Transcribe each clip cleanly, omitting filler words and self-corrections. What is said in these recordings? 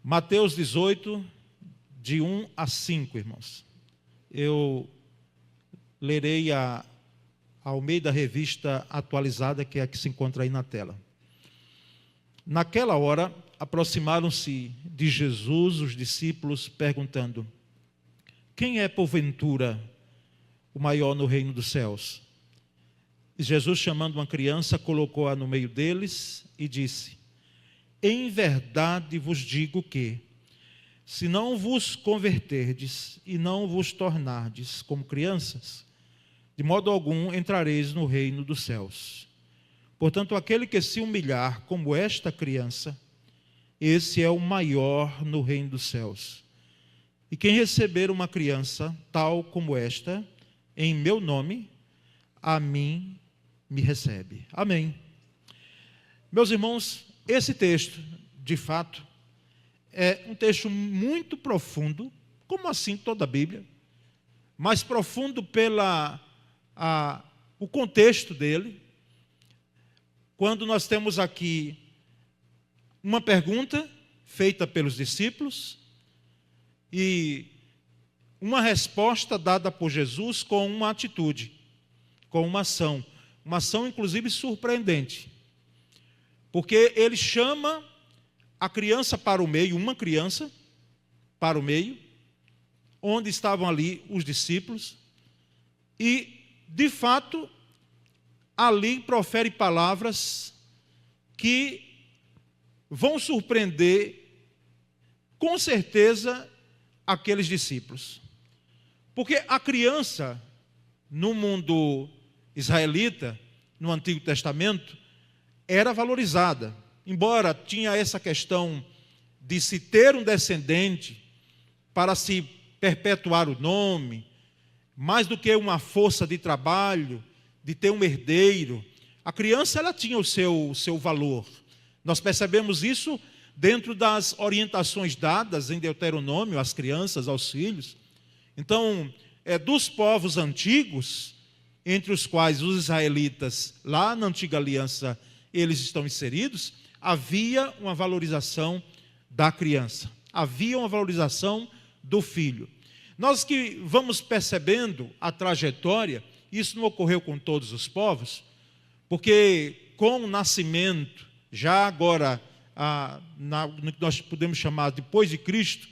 Mateus 18, de 1 a 5, irmãos. Eu lerei a Almeida Revista Atualizada, que é a que se encontra aí na tela. Naquela hora, aproximaram-se de Jesus os discípulos, perguntando: quem é, porventura, o maior no reino dos céus? E Jesus, chamando uma criança, colocou-a no meio deles e disse: em verdade vos digo que, se não vos converterdes e não vos tornardes como crianças, de modo algum entrareis no reino dos céus. Portanto, aquele que se humilhar como esta criança, esse é o maior no reino dos céus. E quem receber uma criança tal como esta, em meu nome, a mim me recebe. Amém. Meus irmãos, esse texto, de fato, é um texto muito profundo, como assim toda a Bíblia, mas profundo o contexto dele. Quando nós temos aqui uma pergunta feita pelos discípulos e uma resposta dada por Jesus com uma atitude, com uma ação inclusive surpreendente, porque ele chama a criança para o meio, uma criança para o meio, onde estavam ali os discípulos, e de fato ali profere palavras que vão surpreender com certeza aqueles discípulos. Porque a criança, no mundo israelita, no Antigo Testamento, era valorizada. Embora tinha essa questão de se ter um descendente para se perpetuar o nome, mais do que uma força de trabalho, de ter um herdeiro, a criança ela tinha o seu valor. Nós percebemos isso dentro das orientações dadas em Deuteronômio às crianças, aos filhos. Então, dos povos antigos, entre os quais os israelitas, lá na antiga aliança, eles estão inseridos, havia uma valorização da criança, havia uma valorização do filho. Nós que vamos percebendo a trajetória, isso não ocorreu com todos os povos, porque com o nascimento, já agora, no que nós podemos chamar depois de Cristo,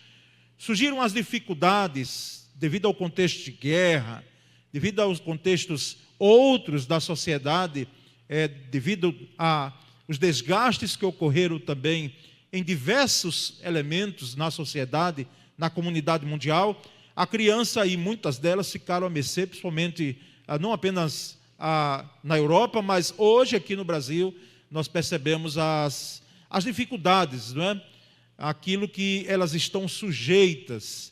surgiram as dificuldades devido ao contexto de guerra, devido aos contextos outros da sociedade, devido aos desgastes que ocorreram também em diversos elementos na sociedade, na comunidade mundial, a criança e muitas delas ficaram a mercê, principalmente não apenas na Europa, mas hoje aqui no Brasil nós percebemos as dificuldades, não é? Aquilo que elas estão sujeitas.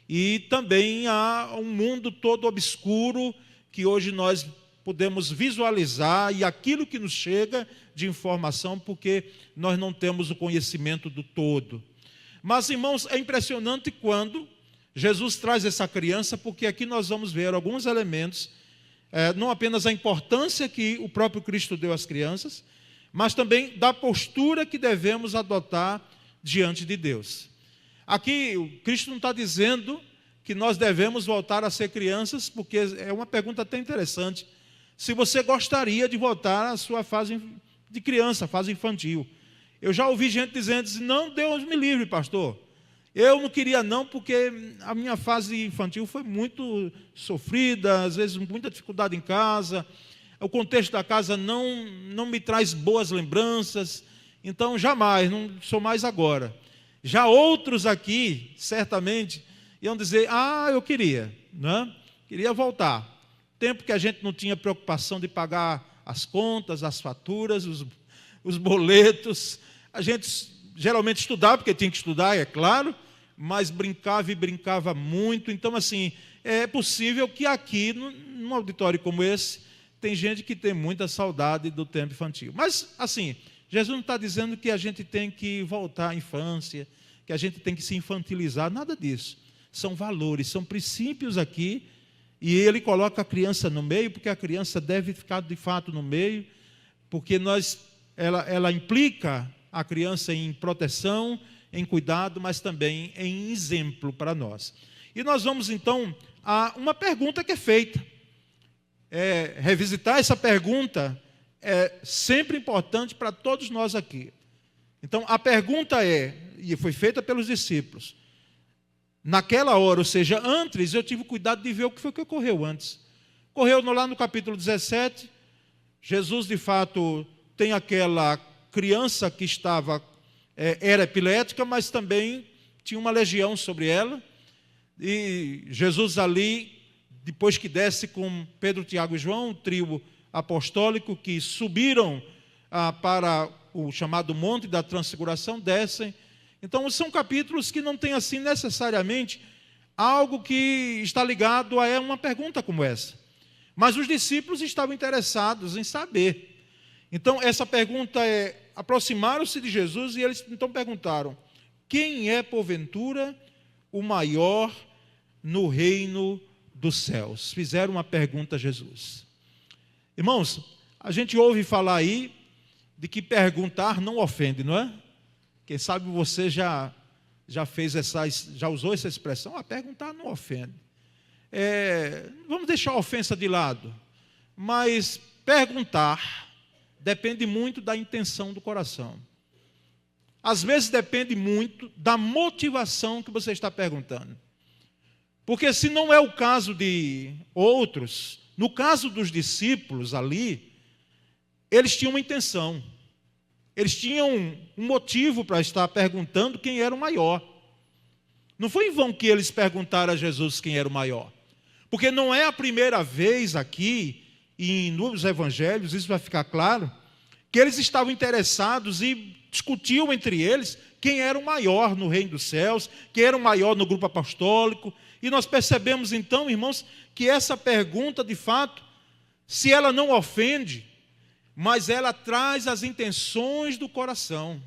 E também há um mundo todo obscuro que hoje nós podemos visualizar, e aquilo que nos chega de informação, porque nós não temos o conhecimento do todo. Mas, irmãos, é impressionante quando Jesus traz essa criança, porque aqui nós vamos ver alguns elementos, não apenas a importância que o próprio Cristo deu às crianças, mas também da postura que devemos adotar diante de Deus. Aqui o Cristo não está dizendo que nós devemos voltar a ser crianças, porque é uma pergunta até interessante. Se você gostaria de voltar à sua fase de criança, fase infantil. Eu já ouvi gente dizendo, não, Deus me livre, pastor. Eu não queria não, porque a minha fase infantil foi muito sofrida, às vezes muita dificuldade em casa, o contexto da casa não me traz boas lembranças, então jamais, não sou mais agora. Já outros aqui, certamente, iam dizer, eu queria, né? Queria voltar. Tempo que a gente não tinha preocupação de pagar as contas, as faturas, os boletos. A gente geralmente estudava, porque tinha que estudar, é claro, mas brincava e brincava muito. Então, assim, é possível que aqui, num auditório como esse, tem gente que tem muita saudade do tempo infantil. Mas, assim, Jesus não está dizendo que a gente tem que voltar à infância, que a gente tem que se infantilizar, nada disso. São valores, são princípios aqui, e ele coloca a criança no meio, porque a criança deve ficar de fato no meio, porque ela implica a criança em proteção, em cuidado, mas também em exemplo para nós. E nós vamos então a uma pergunta que é feita. Revisitar essa pergunta é sempre importante para todos nós aqui. Então, a pergunta e foi feita pelos discípulos. Naquela hora, ou seja, antes, eu tive cuidado de ver o que foi que ocorreu antes. Ocorreu lá no capítulo 17, Jesus, de fato, tem aquela criança que era epilética, mas também tinha uma legião sobre ela. E Jesus ali, depois que desce com Pedro, Tiago e João, o trio apostólico, que subiram para o chamado Monte da Transfiguração, descem. Então, são capítulos que não têm assim necessariamente algo que está ligado a uma pergunta como essa. Mas os discípulos estavam interessados em saber. Então, essa pergunta aproximaram-se de Jesus e eles então perguntaram: quem é, porventura, o maior no reino dos céus? Fizeram uma pergunta a Jesus. Irmãos, a gente ouve falar aí de que perguntar não ofende, não é? Quem sabe você já usou essa expressão, perguntar não ofende. Vamos deixar a ofensa de lado, mas perguntar depende muito da intenção do coração. Às vezes depende muito da motivação que você está perguntando. Porque se não é o caso de outros, no caso dos discípulos ali, eles tinham uma intenção. Eles tinham um motivo para estar perguntando quem era o maior. Não foi em vão que eles perguntaram a Jesus quem era o maior. Porque não é a primeira vez aqui, e nos evangelhos, isso vai ficar claro, que eles estavam interessados e discutiam entre eles quem era o maior no reino dos céus, quem era o maior no grupo apostólico. E nós percebemos então, irmãos, que essa pergunta, de fato, se ela não ofende, mas ela traz as intenções do coração.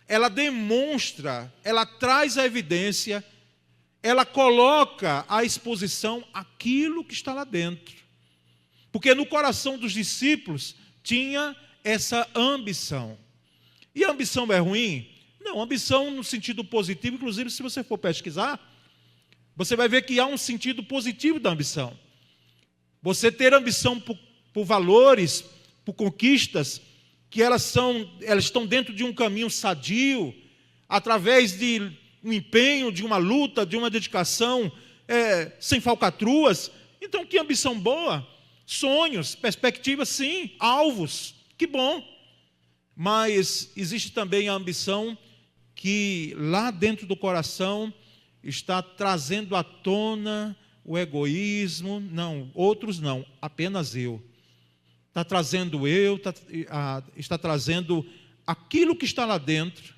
Ela demonstra, ela traz a evidência, ela coloca à exposição aquilo que está lá dentro. Porque no coração dos discípulos tinha essa ambição. E a ambição é ruim? Não, ambição no sentido positivo, inclusive se você for pesquisar, você vai ver que há um sentido positivo da ambição. Você ter ambição por valores, por conquistas, que elas estão dentro de um caminho sadio, através de um empenho, de uma luta, de uma dedicação, sem falcatruas. Então, que ambição boa! Sonhos, perspectivas, sim, alvos, que bom. Mas existe também a ambição que lá dentro do coração está trazendo à tona o egoísmo. Não, outros não, apenas eu. Está trazendo está trazendo aquilo que está lá dentro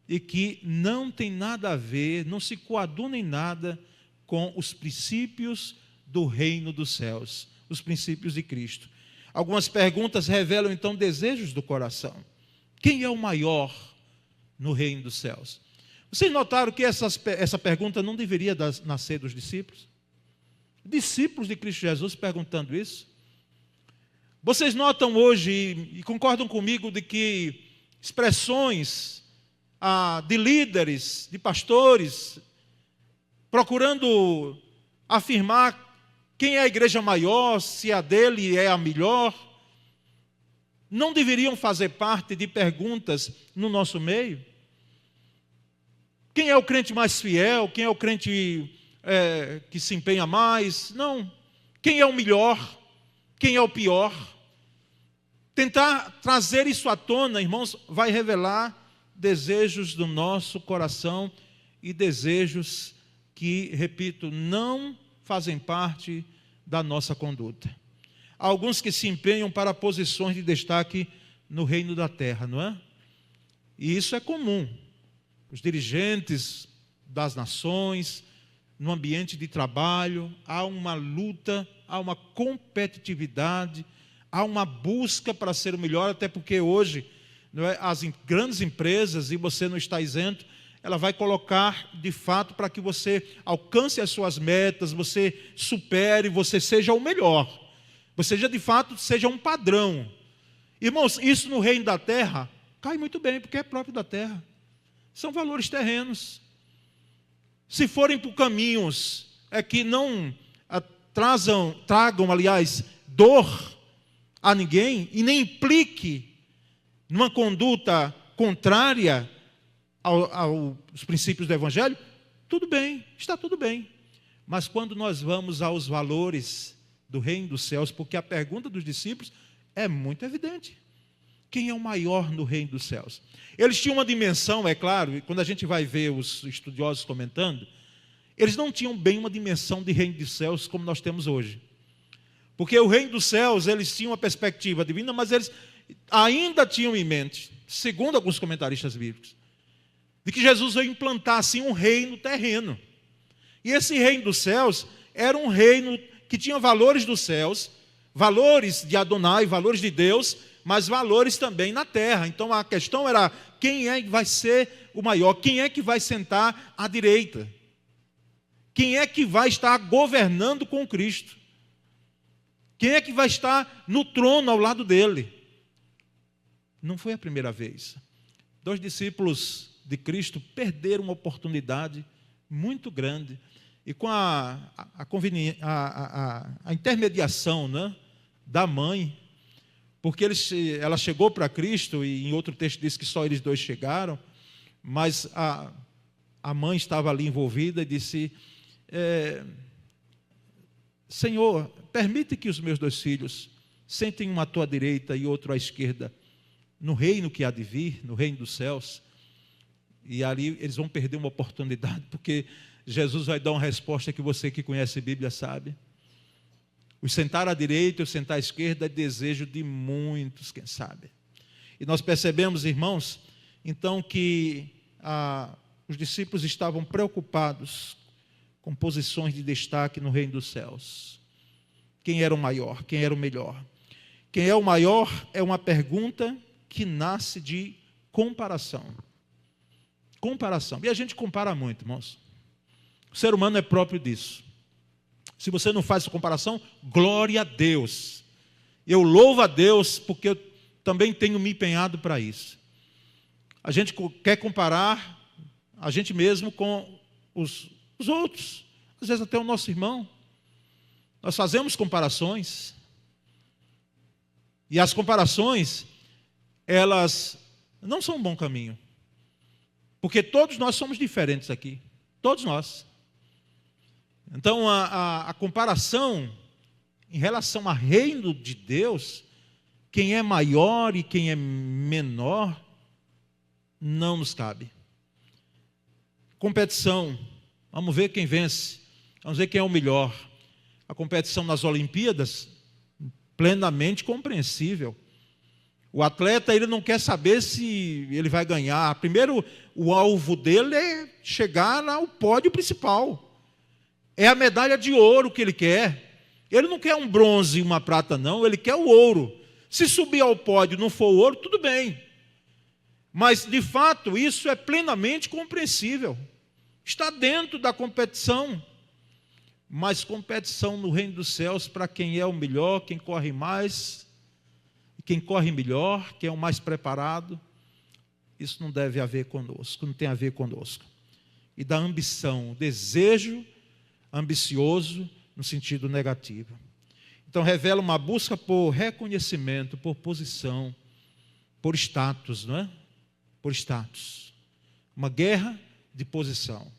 e que não tem nada a ver, não se coaduna em nada com os princípios do reino dos céus, os princípios de Cristo. Algumas perguntas revelam então desejos do coração. Quem é o maior no reino dos céus? Vocês notaram que essa pergunta não deveria nascer dos discípulos? Discípulos de Cristo Jesus perguntando isso? Vocês notam hoje, e concordam comigo, de que expressões de líderes, de pastores, procurando afirmar quem é a igreja maior, se a dele é a melhor, não deveriam fazer parte de perguntas no nosso meio? Quem é o crente mais fiel? Quem é o crente que se empenha mais? Não. Quem é o melhor? Quem é o pior? Tentar trazer isso à tona, irmãos, vai revelar desejos do nosso coração e desejos que, repito, não fazem parte da nossa conduta. Há alguns que se empenham para posições de destaque no reino da terra, não é? E isso é comum. Os dirigentes das nações, no ambiente de trabalho, há uma luta, há uma competitividade, há uma busca para ser o melhor, até porque hoje, não é, as grandes empresas, e você não está isento, ela vai colocar de fato para que você alcance as suas metas, você supere, você seja o melhor, você de fato seja um padrão. Irmãos, isso no reino da terra cai muito bem, porque é próprio da terra. São valores terrenos. Se forem por caminhos que não tragam, aliás, dor a ninguém e nem implique numa conduta contrária aos princípios do Evangelho, tudo bem, está tudo bem. Mas quando nós vamos aos valores do reino dos céus, porque a pergunta dos discípulos é muito evidente. Quem é o maior no reino dos céus? Eles tinham uma dimensão, é claro, e quando a gente vai ver os estudiosos comentando, eles não tinham bem uma dimensão de reino dos céus como nós temos hoje. Porque o reino dos céus, eles tinham uma perspectiva divina, mas eles ainda tinham em mente, segundo alguns comentaristas bíblicos, de que Jesus veio implantar assim um reino terreno. E esse reino dos céus era um reino que tinha valores dos céus, valores de Adonai, valores de Deus, mas valores também na terra. Então a questão era, quem é que vai ser o maior? Quem é que vai sentar à direita? Quem é que vai estar governando com Cristo? Quem é que vai estar no trono ao lado dele? Não foi a primeira vez. 2 discípulos de Cristo perderam uma oportunidade muito grande. E com a intermediação, né, da mãe, porque ela chegou para Cristo, e em outro texto diz que só eles dois chegaram, mas a mãe estava ali envolvida e disse, Senhor, permite que os meus 2 filhos sentem um à tua direita e outro à esquerda, no reino que há de vir, no reino dos céus. E ali eles vão perder uma oportunidade, porque Jesus vai dar uma resposta que você que conhece a Bíblia sabe. O sentar à direita e o sentar à esquerda é desejo de muitos, quem sabe. E nós percebemos, irmãos, então que os discípulos estavam preocupados com posições de destaque no reino dos céus. Quem era o maior? Quem era o melhor? Quem é o maior é uma pergunta que nasce de comparação. Comparação. E a gente compara muito, irmãos. O ser humano é próprio disso. Se você não faz essa comparação, glória a Deus. Eu louvo a Deus porque eu também tenho me empenhado para isso. A gente quer comparar a gente mesmo com os outros. Às vezes até o nosso irmão. Nós fazemos comparações. E as comparações, elas não são um bom caminho. Porque todos nós somos diferentes aqui. Todos nós. Então, a comparação em relação ao reino de Deus, quem é maior e quem é menor, não nos cabe. Competição, vamos ver quem vence, vamos ver quem é o melhor. A competição nas Olimpíadas, plenamente compreensível. O atleta, ele não quer saber se ele vai ganhar. Primeiro, o alvo dele é chegar ao pódio principal. É a medalha de ouro que ele quer. Ele não quer um bronze e uma prata, não. Ele quer o ouro. Se subir ao pódio e não for o ouro, tudo bem. Mas, de fato, isso é plenamente compreensível. Está dentro da competição. Mas competição no reino dos céus para quem é o melhor, quem corre mais, quem corre melhor, quem é o mais preparado. Isso não deve haver conosco, não tem a ver conosco. E da ambição, desejo ambicioso no sentido negativo. Então revela uma busca por reconhecimento, por posição, por status, não é? Por status. Uma guerra de posição.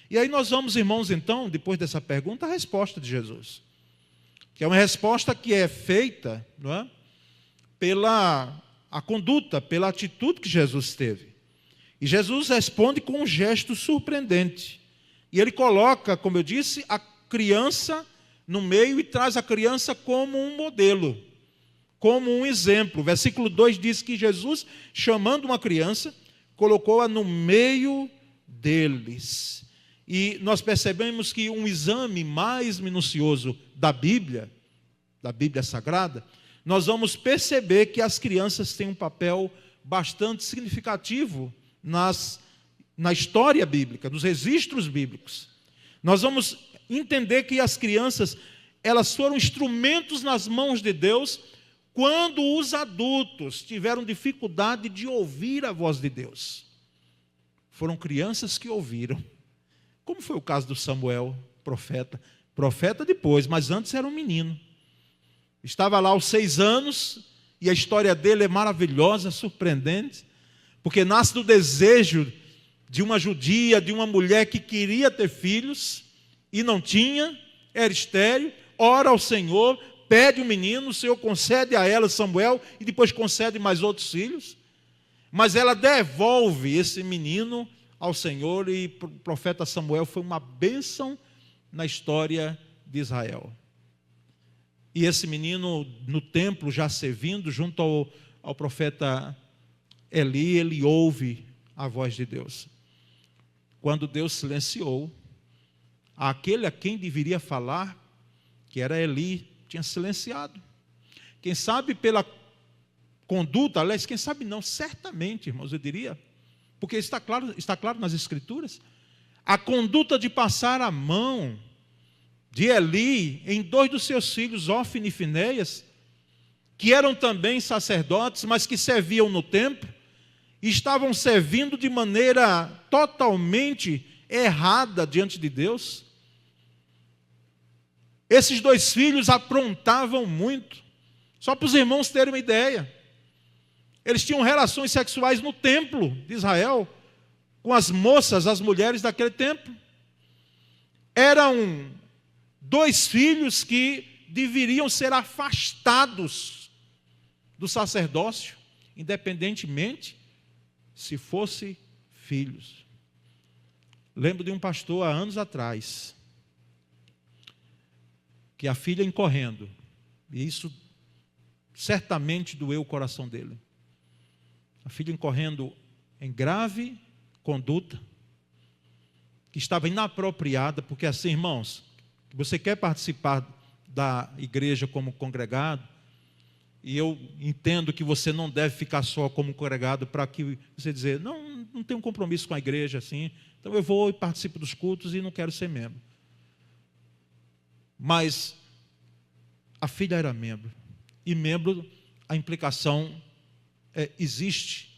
E aí nós vamos, irmãos, então, depois dessa pergunta, a resposta de Jesus. Que é uma resposta que é feita, não é? Pela a conduta, pela atitude que Jesus teve. E Jesus responde com um gesto surpreendente. E ele coloca, como eu disse, a criança no meio e traz a criança como um modelo, como um exemplo. Versículo 2 diz que Jesus, chamando uma criança, colocou-a no meio deles. E nós percebemos que um exame mais minucioso da Bíblia Sagrada, nós vamos perceber que as crianças têm um papel bastante significativo na história bíblica, nos registros bíblicos. Nós vamos entender que as crianças, elas foram instrumentos nas mãos de Deus quando os adultos tiveram dificuldade de ouvir a voz de Deus. foram crianças que ouviram. Como foi o caso do Samuel, profeta. Profeta depois, mas antes era um menino. Estava lá aos 6 anos, e a história dele é maravilhosa, surpreendente, porque nasce do desejo de uma judia, de uma mulher que queria ter filhos, e não tinha, era estéril, ora ao Senhor, pede um menino, o Senhor concede a ela Samuel, e depois concede mais outros filhos, mas ela devolve esse menino ao Senhor, e o profeta Samuel foi uma bênção na história de Israel. E esse menino no templo já servindo junto ao profeta Eli, ele ouve a voz de Deus. Quando Deus silenciou, aquele a quem deveria falar, que era Eli, tinha silenciado. Quem sabe pela conduta, aliás, quem sabe não, certamente, irmãos, eu diria, porque está claro nas Escrituras, a conduta de passar a mão de Eli em 2 dos seus filhos, Ofni e Finéias, que eram também sacerdotes, mas que serviam no templo, e estavam servindo de maneira totalmente errada diante de Deus. Esses 2 filhos aprontavam muito. Só para os irmãos terem uma ideia, eles tinham relações sexuais no templo de Israel, com as moças, as mulheres daquele templo. Eram 2 filhos que deveriam ser afastados do sacerdócio, independentemente se fossem filhos. Lembro de um pastor há anos atrás, que a filha incorrendo, e isso certamente doeu o coração dele. A filha incorrendo em grave conduta, que estava inapropriada, porque assim, irmãos, você quer participar da igreja como congregado, e eu entendo que você não deve ficar só como congregado para que você dizer, não tenho um compromisso com a igreja assim, então eu vou e participo dos cultos e não quero ser membro. Mas a filha era membro, e membro, a implicação existe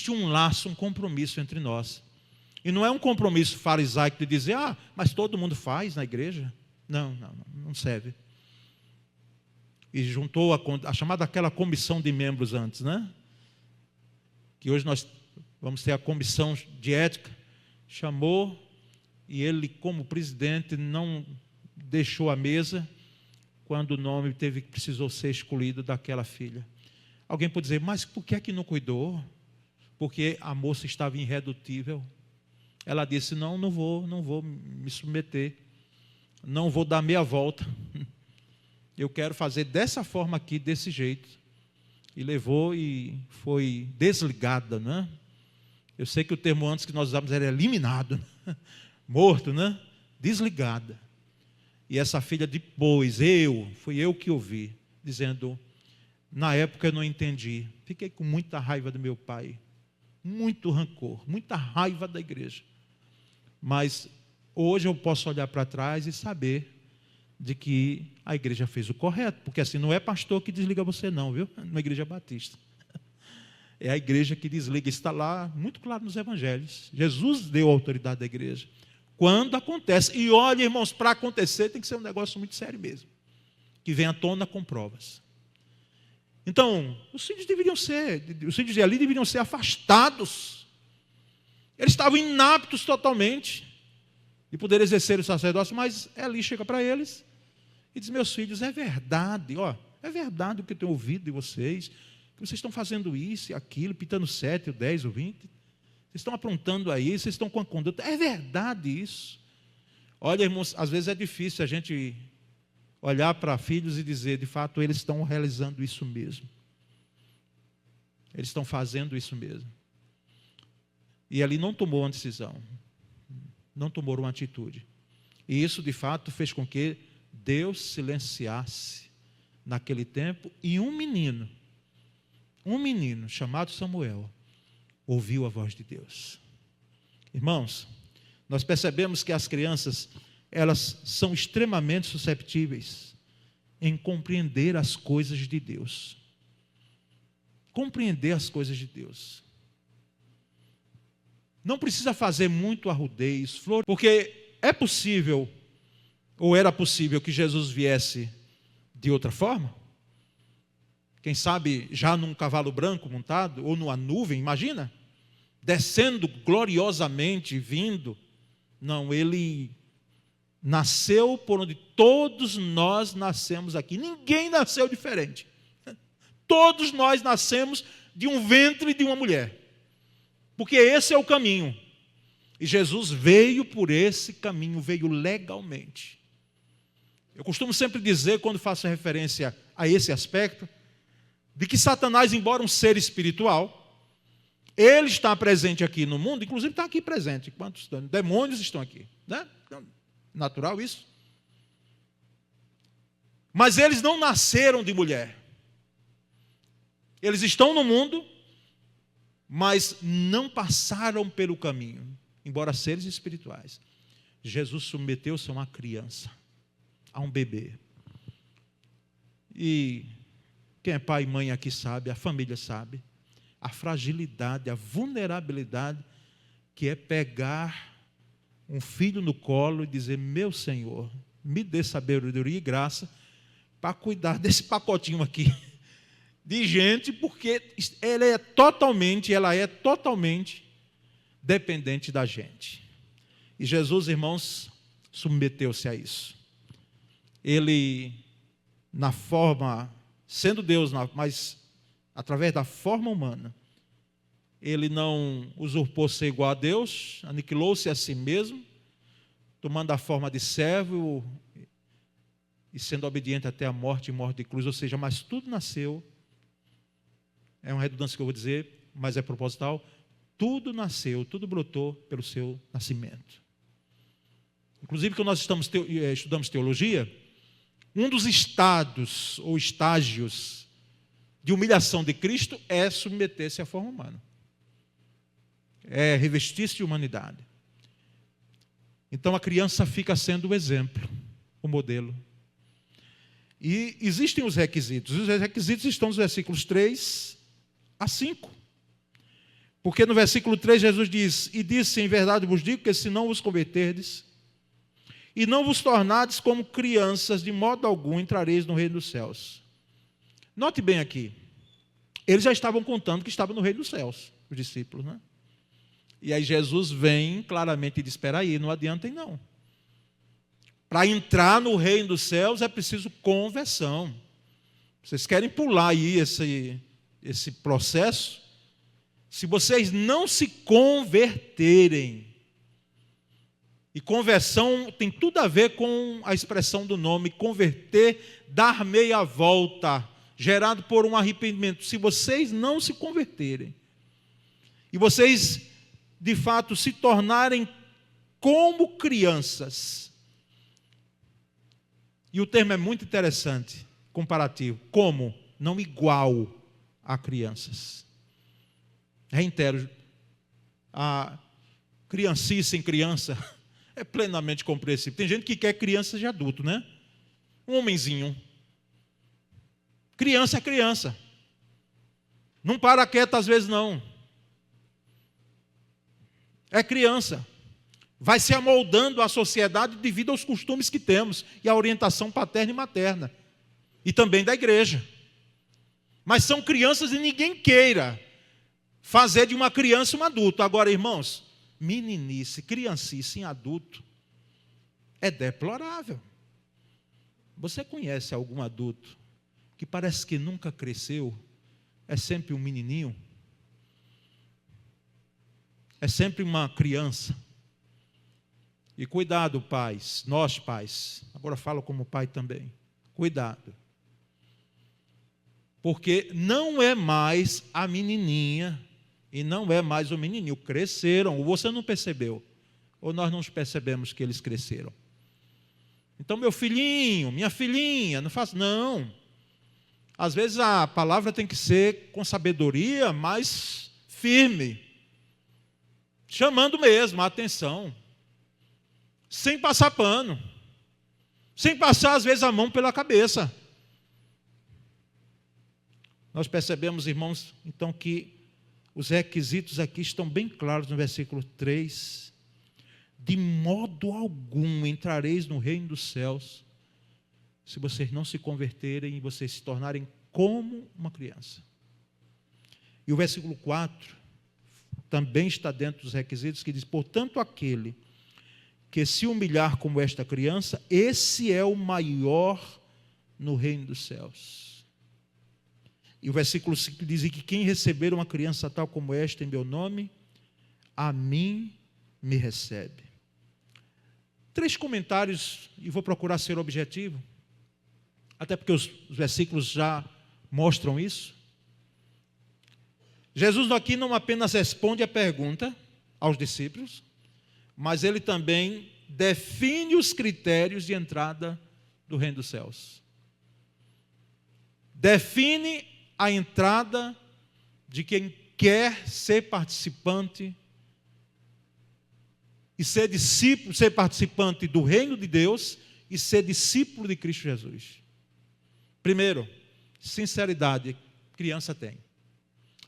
um laço, um compromisso entre nós. E não é um compromisso farisaico de dizer, mas todo mundo faz na igreja. Não serve. E juntou a chamada aquela comissão de membros antes, né? Que hoje nós vamos ter a comissão de ética. Chamou, e ele, como presidente, não deixou a mesa quando o nome precisou ser excluído daquela filha. Alguém pode dizer, mas por que é que não cuidou? Porque a moça estava irredutível. Ela disse, não vou me submeter, não vou dar meia volta, eu quero fazer dessa forma aqui, desse jeito. E levou e foi desligada, né? Eu sei que o termo antes que nós usávamos era eliminado, né? Morto, né? Desligada. E essa filha depois, fui eu que ouvi, dizendo, na época eu não entendi, fiquei com muita raiva do meu pai, muito rancor, muita raiva da igreja. Mas hoje eu posso olhar para trás e saber de que a igreja fez o correto, porque assim não é pastor que desliga você não, viu? Na igreja batista. É a igreja que desliga, está lá muito claro nos evangelhos. Jesus deu a autoridade da igreja. Quando acontece, e olha, irmãos, para acontecer tem que ser um negócio muito sério mesmo, que vem à tona com provas. Então, os filhos de Eli deveriam ser afastados. Eles estavam inaptos totalmente de poder exercer o sacerdócio, mas Eli chega para eles e diz, meus filhos, é verdade o que eu tenho ouvido de vocês, que vocês estão fazendo isso e aquilo, pitando 7, o 10, o 20, vocês estão aprontando aí, vocês estão com a conduta, é verdade isso. Olha, irmãos, às vezes é difícil a gente olhar para filhos e dizer, de fato, eles estão realizando isso mesmo. Eles estão fazendo isso mesmo. E ali não tomou uma decisão, não tomou uma atitude. E isso, de fato, fez com que Deus silenciasse naquele tempo, e um menino chamado Samuel, ouviu a voz de Deus. Irmãos, nós percebemos que as crianças, elas são extremamente susceptíveis em compreender as coisas de Deus. Compreender as coisas de Deus. Não precisa fazer muito arrudez, flor, porque é possível, ou era possível, que Jesus viesse de outra forma. Quem sabe já num cavalo branco montado, ou numa nuvem, imagina, descendo gloriosamente, vindo. Não, ele nasceu por onde todos nós nascemos aqui. Ninguém nasceu diferente. Todos nós nascemos de um ventre de uma mulher. Porque esse é o caminho. E Jesus veio por esse caminho, veio legalmente. Eu costumo sempre dizer, quando faço referência a esse aspecto, de que Satanás, embora um ser espiritual, ele está presente aqui no mundo, inclusive está aqui presente. Quantos demônios estão aqui? Né? Natural isso. Mas eles não nasceram de mulher. Eles estão no mundo, mas não passaram pelo caminho, embora seres espirituais. Jesus submeteu-se a uma criança, a um bebê. E quem é pai e mãe aqui sabe, a família sabe, a fragilidade, a vulnerabilidade que é pegar um filho no colo e dizer: meu Senhor, me dê sabedoria e graça para cuidar desse pacotinho aqui de gente, porque ela é totalmente dependente da gente. E Jesus, irmãos, submeteu-se a isso. Ele, na forma, sendo Deus, mas através da forma humana, ele não usurpou ser igual a Deus, aniquilou-se a si mesmo, tomando a forma de servo e sendo obediente até a morte e morte de cruz. Ou seja, mas tudo nasceu, é uma redundância que eu vou dizer, mas é proposital, tudo nasceu, tudo brotou pelo seu nascimento. Inclusive, quando nós estudamos teologia, um dos estados ou estágios de humilhação de Cristo é submeter-se à forma humana. É revestir-se de humanidade. Então a criança fica sendo o exemplo, o modelo. E existem os requisitos. Os requisitos estão nos versículos 3 a 5. Porque no versículo 3 Jesus diz: e disse, em verdade vos digo, que se não vos converterdes, e não vos tornardes como crianças, de modo algum entrareis no reino dos céus. Note bem aqui, eles já estavam contando que estavam no reino dos céus, os discípulos, né? E aí Jesus vem claramente e diz: espera aí, não adiantem não. Para entrar no reino dos céus é preciso conversão. Vocês querem pular aí esse processo? Se vocês não se converterem, e conversão tem tudo a ver com a expressão do nome, converter, dar meia volta, gerado por um arrependimento. Se vocês não se converterem, e vocês, de fato, se tornarem como crianças, e o termo é muito interessante, comparativo, como, não igual a crianças. Reitero, a criancice em criança é plenamente compreensível. Tem gente que quer criança de adulto, né? Um homenzinho. Criança é criança. Não para quieto às vezes, não. É criança. Vai se amoldando à sociedade devido aos costumes que temos e à orientação paterna e materna. E também da igreja. Mas são crianças e ninguém queira fazer de uma criança um adulto. Agora, irmãos, meninice, criancice em adulto é deplorável. Você conhece algum adulto que parece que nunca cresceu? É sempre um menininho? É sempre uma criança? E cuidado, pais, nós pais, agora falo como pai também, cuidado. Porque não é mais a menininha e não é mais o menininho, cresceram, ou você não percebeu, ou nós não percebemos que eles cresceram. Então, meu filhinho, minha filhinha, não faço, não. Às vezes a palavra tem que ser com sabedoria, mas firme, chamando mesmo a atenção, sem passar pano, sem passar às vezes a mão pela cabeça. Nós percebemos, irmãos, então que Os requisitos aqui estão bem claros no versículo 3. De modo algum entrareis no reino dos céus se vocês não se converterem e vocês se tornarem como uma criança. E o versículo 4 também está dentro dos requisitos, que diz: portanto, aquele que se humilhar como esta criança, esse é o maior no reino dos céus. E o versículo 5 diz: que quem receber uma criança tal como esta em meu nome, a mim me recebe. 3 comentários, e vou procurar ser objetivo, até porque os versículos já mostram isso. Jesus aqui não apenas responde a pergunta aos discípulos, mas ele também define os critérios de entrada do reino dos céus. Define a entrada de quem quer ser participante e ser discípulo, ser participante do reino de Deus e ser discípulo de Cristo Jesus. Primeiro, sinceridade, criança tem.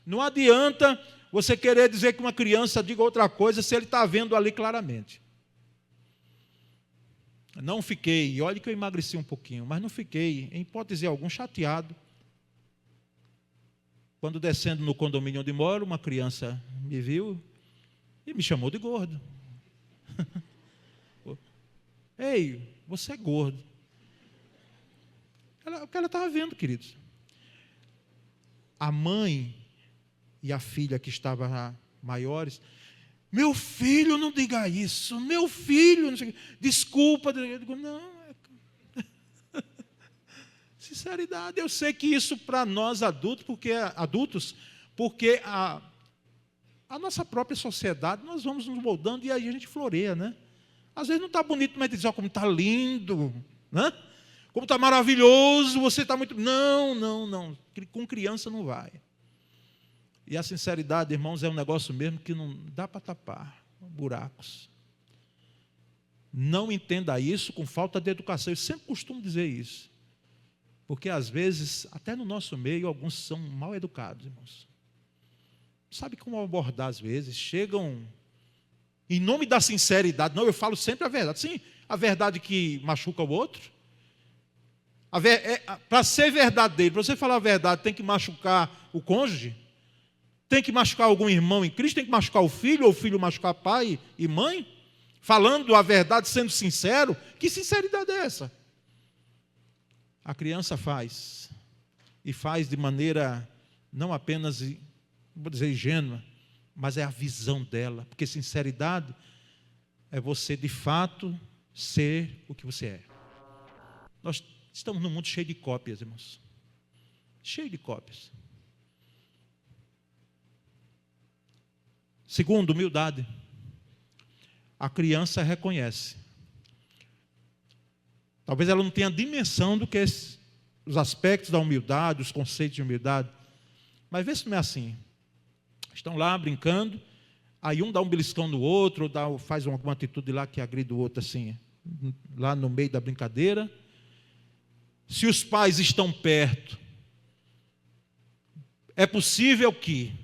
Não adianta você querer dizer que uma criança diga outra coisa se ele está vendo ali claramente. Não fiquei, olha que eu emagreci um pouquinho, mas não fiquei, em hipótese alguma, chateado. Quando descendo no condomínio onde moro, uma criança me viu e me chamou de gordo. Ei, você é gordo. O que ela estava vendo, queridos. A mãe e a filha que estavam maiores: meu filho, não diga isso, meu filho, não sei, desculpa. Eu digo: não, sinceridade. Eu sei que isso para nós adultos, porque a nossa própria sociedade, nós vamos nos moldando e aí a gente floreia, né? Às vezes não está bonito, mas diz: ó, como está lindo, né? Como está maravilhoso, você está muito... Não, com criança não vai. E a sinceridade, irmãos, é um negócio mesmo que não dá para tapar buracos. Não entenda isso com falta de educação. Eu sempre costumo dizer isso. Porque às vezes, até no nosso meio, alguns são mal educados, irmãos. Sabe como abordar às vezes? Chegam em nome da sinceridade. Não, eu falo sempre a verdade. Sim, a verdade que machuca o outro. Para ser verdadeiro, para você falar a verdade, tem que machucar o cônjuge? Tem que machucar algum irmão em Cristo? Tem que machucar o filho, ou o filho machucar pai e mãe? Falando a verdade, sendo sincero? Que sinceridade é essa? A criança faz. E faz de maneira não apenas, vou dizer, ingênua, mas é a visão dela. Porque sinceridade é você, de fato, ser o que você é. Nós estamos num mundo cheio de cópias, irmãos. Cheio de cópias. Segundo, humildade. A criança reconhece. Talvez ela não tenha dimensão do que os aspectos da humildade, os conceitos de humildade. Mas vê se não é assim. Estão lá brincando, aí um dá um beliscão no outro, ou faz alguma atitude lá que agride o outro assim, lá no meio da brincadeira. Se os pais estão perto, é possível que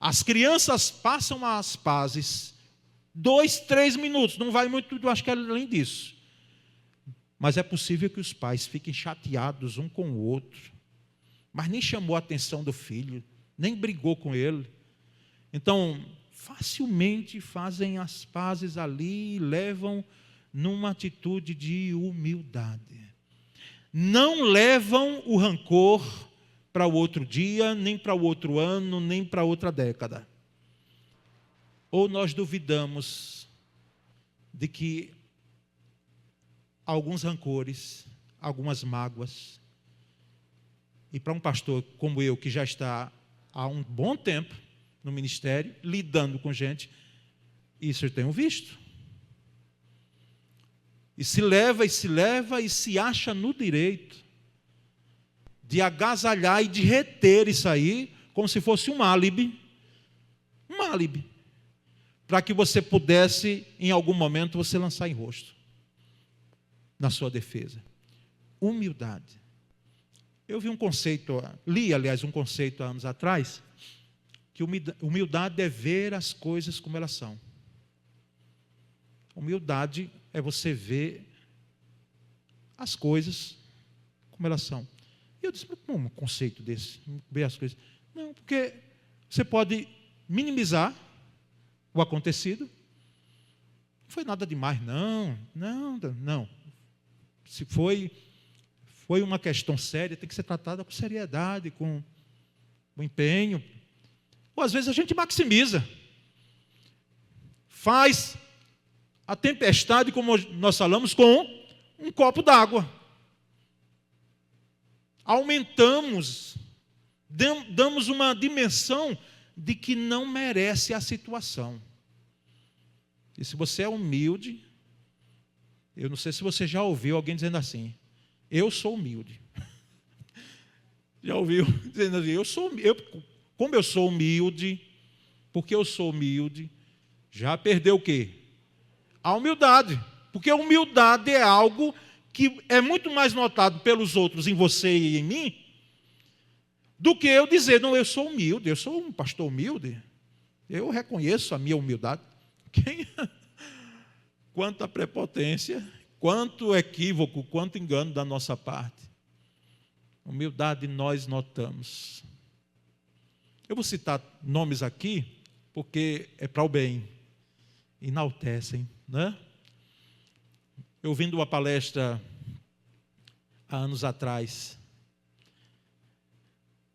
as crianças passam as pazes 2, 3 minutos, não vai muito, eu acho que é além disso. Mas é possível que os pais fiquem chateados um com o outro, mas nem chamou a atenção do filho, nem brigou com ele. Então, facilmente fazem as pazes ali e levam numa atitude de humildade. Não levam o rancor para o outro dia, nem para o outro ano, nem para outra década. Ou nós duvidamos de que alguns rancores, algumas mágoas, e para um pastor como eu, que já está há um bom tempo no ministério, lidando com gente, isso eu tenho visto. E se leva e se acha no direito de agasalhar e de reter isso aí, como se fosse um álibi, para que você pudesse, em algum momento, você lançar em rosto, na sua defesa. Humildade. Eu vi um conceito, li, aliás, um conceito há anos atrás, que humildade é ver as coisas como elas são. Humildade é você ver as coisas como elas são. E eu disse, como um conceito desse? Ver as coisas. Não, porque você pode minimizar o acontecido. Não foi nada demais, não. Se foi uma questão séria, tem que ser tratada com seriedade, com empenho. Ou às vezes a gente maximiza. Faz a tempestade, como nós falamos, com um copo d'água. Aumentamos, damos uma dimensão de que não merece a situação. E se você é humilde, eu não sei se você já ouviu alguém dizendo assim, eu sou humilde. Já ouviu dizendo assim, como eu sou humilde, porque eu sou humilde, já perdeu o quê? A humildade. Porque a humildade é algo que é muito mais notado pelos outros em você e em mim, do que eu dizer, não, eu sou humilde, eu sou um pastor humilde, eu reconheço a minha humildade. Quanta prepotência, quanto equívoco, quanto engano da nossa parte. Humildade nós notamos. Eu vou citar nomes aqui, porque é para o bem. Enaltecem, né? Eu ouvindo uma palestra há anos atrás,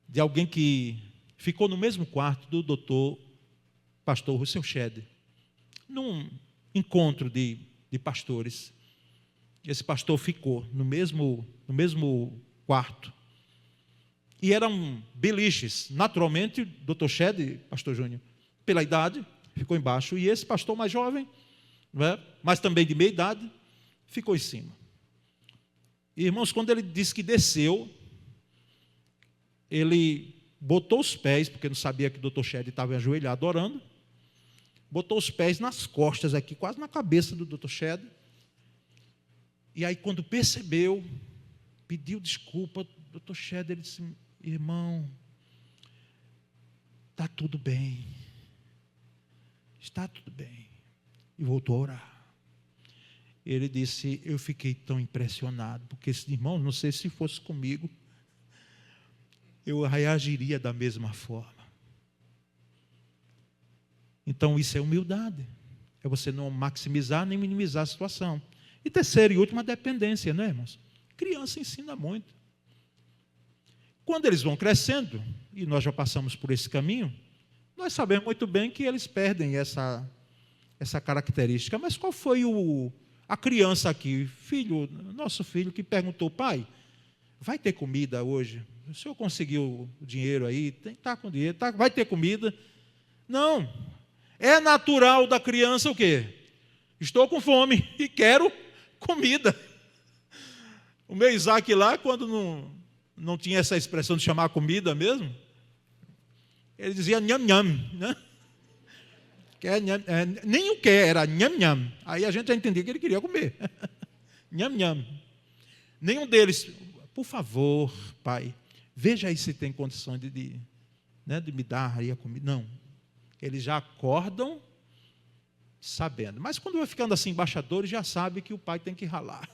de alguém que ficou no mesmo quarto do doutor pastor Russell Shedd, num encontro de pastores. Esse pastor ficou no mesmo quarto. E eram beliches. Naturalmente, o doutor Shedd, pastor Júnior, pela idade, ficou embaixo. E esse pastor mais jovem, né, mas também de meia idade, ficou em cima. E, irmãos, quando ele disse que desceu, ele botou os pés, porque não sabia que o doutor Shedd estava ajoelhado orando, botou os pés nas costas aqui, quase na cabeça do doutor Shedd. E aí, quando percebeu, pediu desculpa, o doutor Shedd, ele disse, irmão, está tudo bem. Está tudo bem. E voltou a orar. Ele disse, eu fiquei tão impressionado, porque esse irmão, não sei se fosse comigo, eu reagiria da mesma forma. Então isso é humildade, é você não maximizar nem minimizar a situação. E terceiro e último, a dependência, né, irmãos? Criança ensina muito. Quando eles vão crescendo, e nós já passamos por esse caminho, nós sabemos muito bem que eles perdem essa característica. Mas qual foi a criança aqui, nosso filho, que perguntou, pai, vai ter comida hoje? O senhor conseguiu o dinheiro aí? Está com dinheiro, vai ter comida? Não. É natural da criança o quê? Estou com fome e quero comida. O meu Isaac lá, quando não tinha essa expressão de chamar comida mesmo, ele dizia nham nham, né? Nem o que era nham nham. Aí a gente já entendia que ele queria comer. Nham nham. Nenhum deles, por favor, pai, veja aí se tem condições de me dar aí a comida. Não. Eles já acordam sabendo. Mas quando vai ficando assim, embaixadores, já sabe que o pai tem que ralar.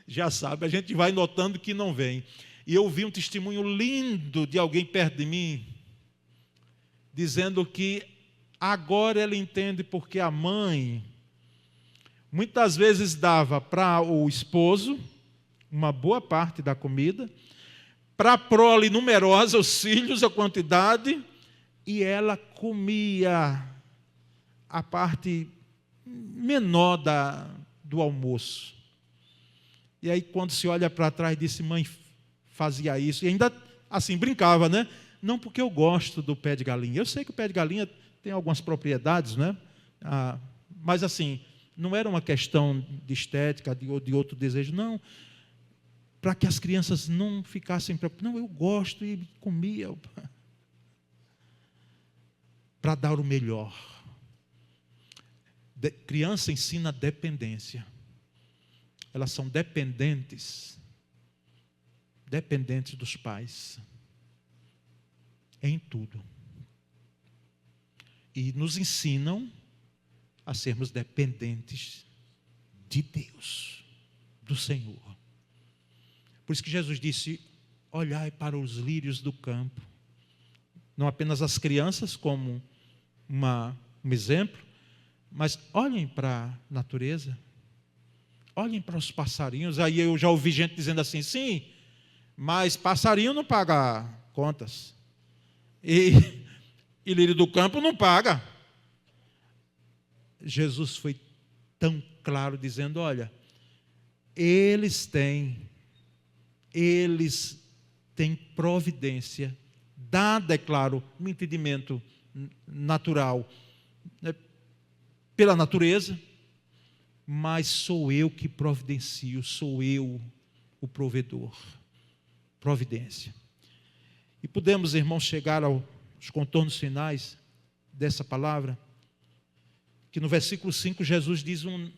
Já sabe, a gente vai notando que não vem. E eu vi um testemunho lindo de alguém perto de mim, dizendo que agora ela entende porque a mãe muitas vezes dava para o esposo uma boa parte da comida, para a prole numerosa, os filhos, a quantidade, e ela comia a parte menor do almoço. E aí, quando se olha para trás, disse, mãe, fazia isso. E ainda, assim, brincava, né? Não porque eu gosto do pé de galinha. Eu sei que o pé de galinha tem algumas propriedades, né? Mas, assim, não era uma questão de estética ou de outro desejo, não. Para que as crianças não ficassem preocupadas. Não, eu gosto e comia. Para dar o melhor. Criança ensina dependência. Elas são dependentes dos pais. Em tudo. e nos ensinam a sermos dependentes de Deus, do Senhor. Por isso que Jesus disse: olhai para os lírios do campo. Não apenas as crianças como um exemplo, mas olhem para a natureza, olhem para os passarinhos. Aí eu já ouvi gente dizendo assim: sim, mas passarinho não paga contas, e lírio do campo não paga. Jesus foi tão claro dizendo: olha, eles têm providência, dada, é claro, um entendimento natural, né, pela natureza, mas sou eu que providencio, sou eu o provedor. Providência. E podemos, irmãos, chegar aos contornos finais dessa palavra, que no versículo 5 Jesus diz uma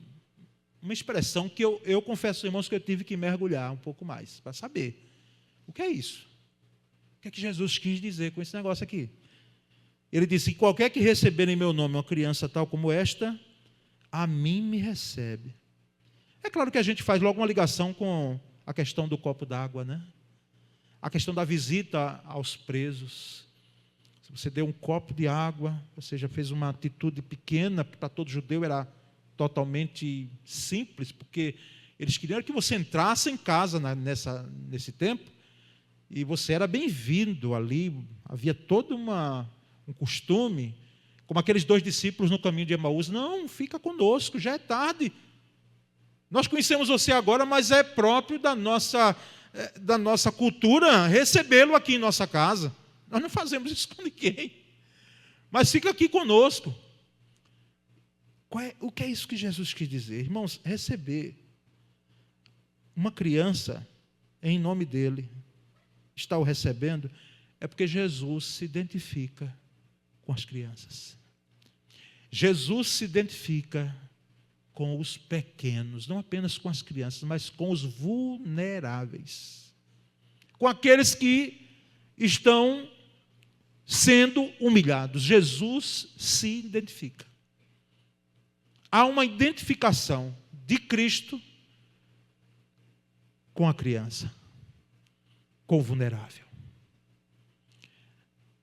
expressão que eu confesso, irmãos, que eu tive que mergulhar um pouco mais, para saber o que é isso. O que é que Jesus quis dizer com esse negócio aqui? Ele disse: qualquer que receber em meu nome uma criança tal como esta, a mim me recebe. É claro que a gente faz logo uma ligação com a questão do copo d'água, né? A questão da visita aos presos. Se você deu um copo de água, você já fez uma atitude pequena, para todo judeu era totalmente simples, porque eles queriam que você entrasse em casa nesse tempo, e você era bem-vindo ali. Havia todo um costume, como aqueles 2 discípulos no caminho de Emaús: não, fica conosco, já é tarde. Nós conhecemos você agora, mas é próprio da nossa cultura recebê-lo aqui em nossa casa. Nós não fazemos isso com ninguém, mas fica aqui conosco. O que é isso que Jesus quis dizer? Irmãos, receber uma criança em nome dele, está o recebendo, é porque Jesus se identifica com as crianças. Jesus se identifica com os pequenos, não apenas com as crianças, mas com os vulneráveis, com aqueles que estão sendo humilhados. Jesus se identifica. Há uma identificação de Cristo com a criança, com o vulnerável.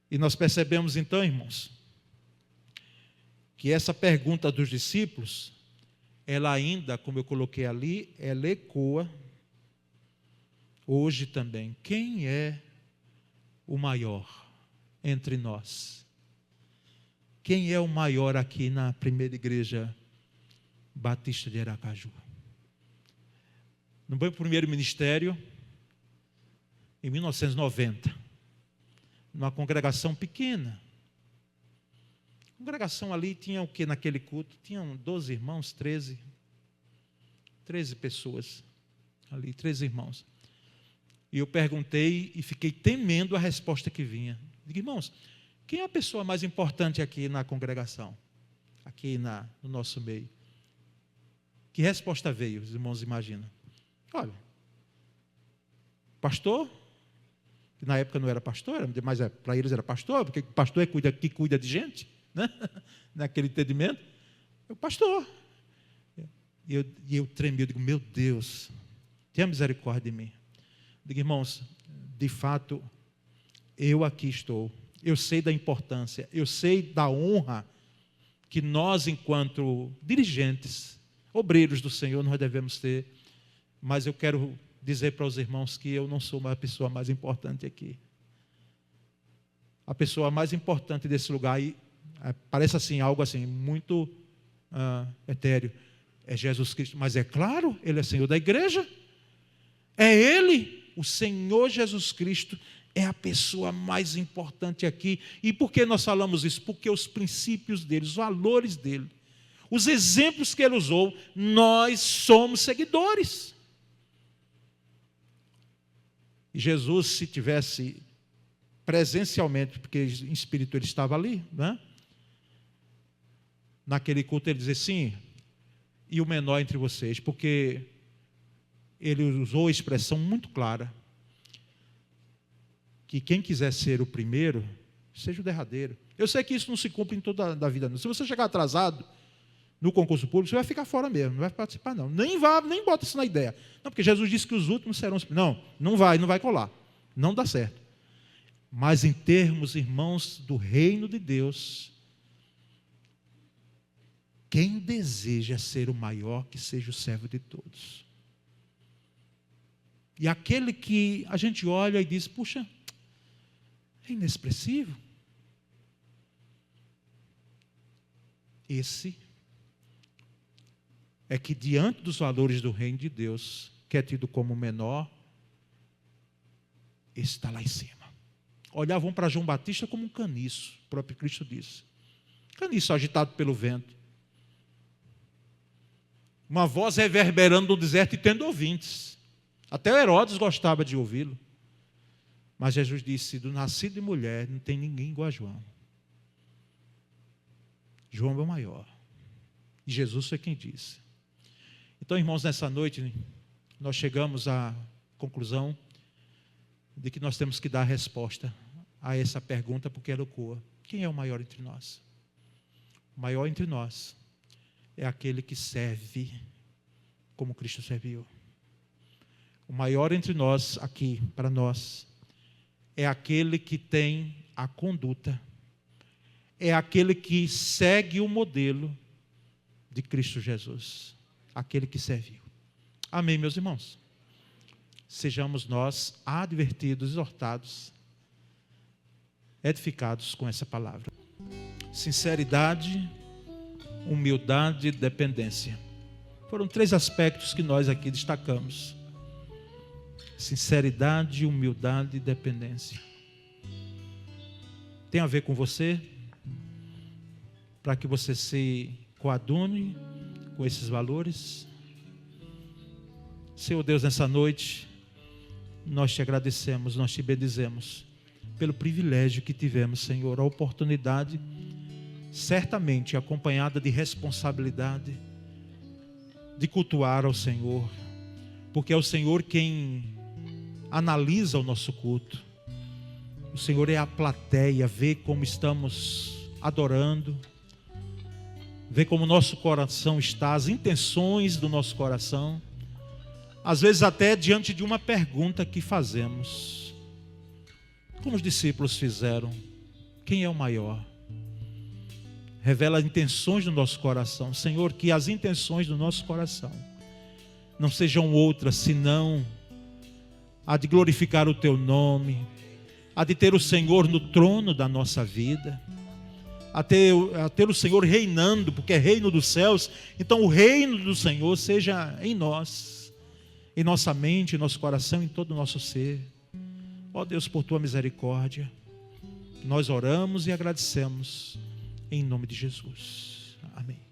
E nós percebemos então, irmãos, que essa pergunta dos discípulos, ela ainda, como eu coloquei ali, ela ecoa hoje também. Quem é o maior entre nós? Quem é o maior aqui na primeira igreja batista de Aracaju? No meu primeiro ministério, em 1990, numa congregação pequena. A congregação ali tinha o que naquele culto? Tinham 12 irmãos, 13 pessoas ali, 13 irmãos. E eu perguntei e fiquei temendo a resposta que vinha. Digo: irmãos, quem é a pessoa mais importante aqui na congregação? Aqui no nosso meio? Que resposta veio, os irmãos imaginam? Olha, pastor, que na época não era pastor, mas para eles era pastor, porque pastor é que cuida de gente, né? Naquele entendimento. O pastor. E eu tremi, eu digo: meu Deus, tenha misericórdia de mim. Eu digo: irmãos, de fato, eu aqui estou. Eu sei da importância, eu sei da honra que nós, enquanto dirigentes, obreiros do Senhor, nós devemos ter. Mas eu quero dizer para os irmãos que eu não sou a pessoa mais importante aqui. A pessoa mais importante desse lugar, e parece assim, algo assim, muito etéreo, é Jesus Cristo. Mas é claro, Ele é Senhor da igreja. É Ele, o Senhor Jesus Cristo, é a pessoa mais importante aqui. E por que nós falamos isso? Porque os princípios dele, os valores dele, os exemplos que ele usou, nós somos seguidores. E Jesus, se tivesse presencialmente, porque em espírito ele estava ali, né? Naquele culto ele dizia assim: e o menor entre vocês, porque ele usou a expressão muito clara, que quem quiser ser o primeiro, seja o derradeiro. Eu sei que isso não se cumpre em toda a vida, não. Se você chegar atrasado no concurso público, você vai ficar fora mesmo, não vai participar, não. Nem bota isso na ideia. Não, porque Jesus disse que os últimos serão os primeiros. Não vai colar. Não dá certo. Mas em termos, irmãos, do reino de Deus, quem deseja ser o maior, que seja o servo de todos. E aquele que a gente olha e diz, puxa, é inexpressivo. Esse é que diante dos valores do reino de Deus, que é tido como menor, esse está lá em cima. Olhavam para João Batista como um caniço, o próprio Cristo disse. Caniço agitado pelo vento. Uma voz reverberando no deserto e tendo ouvintes. Até Herodes gostava de ouvi-lo. Mas Jesus disse, do nascido de mulher não tem ninguém igual a João. João é o maior. E Jesus foi quem disse. Então, irmãos, nessa noite, nós chegamos à conclusão de que nós temos que dar a resposta a essa pergunta, porque ela ecoa. Quem é o maior entre nós? O maior entre nós é aquele que serve como Cristo serviu. O maior entre nós, aqui, para nós, é aquele que tem a conduta, é aquele que segue o modelo de Cristo Jesus, aquele que serviu. Amém, meus irmãos? Sejamos nós advertidos, exortados, edificados com essa palavra. Sinceridade, humildade e dependência. Foram 3 aspectos que nós aqui destacamos. Sinceridade, humildade e dependência. Tem a ver com você? Para que você se coadune com esses valores? Senhor Deus, nessa noite, nós te agradecemos, nós te bendizemos pelo privilégio que tivemos, Senhor, a oportunidade, certamente acompanhada de responsabilidade, de cultuar ao Senhor, porque é o Senhor quem analisa o nosso culto. O Senhor é a plateia, vê como estamos adorando, vê como o nosso coração está, as intenções do nosso coração, às vezes até diante de uma pergunta que fazemos, como os discípulos fizeram: quem é o maior? Revela as intenções do nosso coração. Senhor, que as intenções do nosso coração não sejam outras senão a de glorificar o Teu nome, a de ter o Senhor no trono da nossa vida, a ter o Senhor reinando, porque é reino dos céus. Então o reino do Senhor seja em nós, em nossa mente, em nosso coração, em todo o nosso ser. Ó Deus, por Tua misericórdia, nós oramos e agradecemos em nome de Jesus. Amém.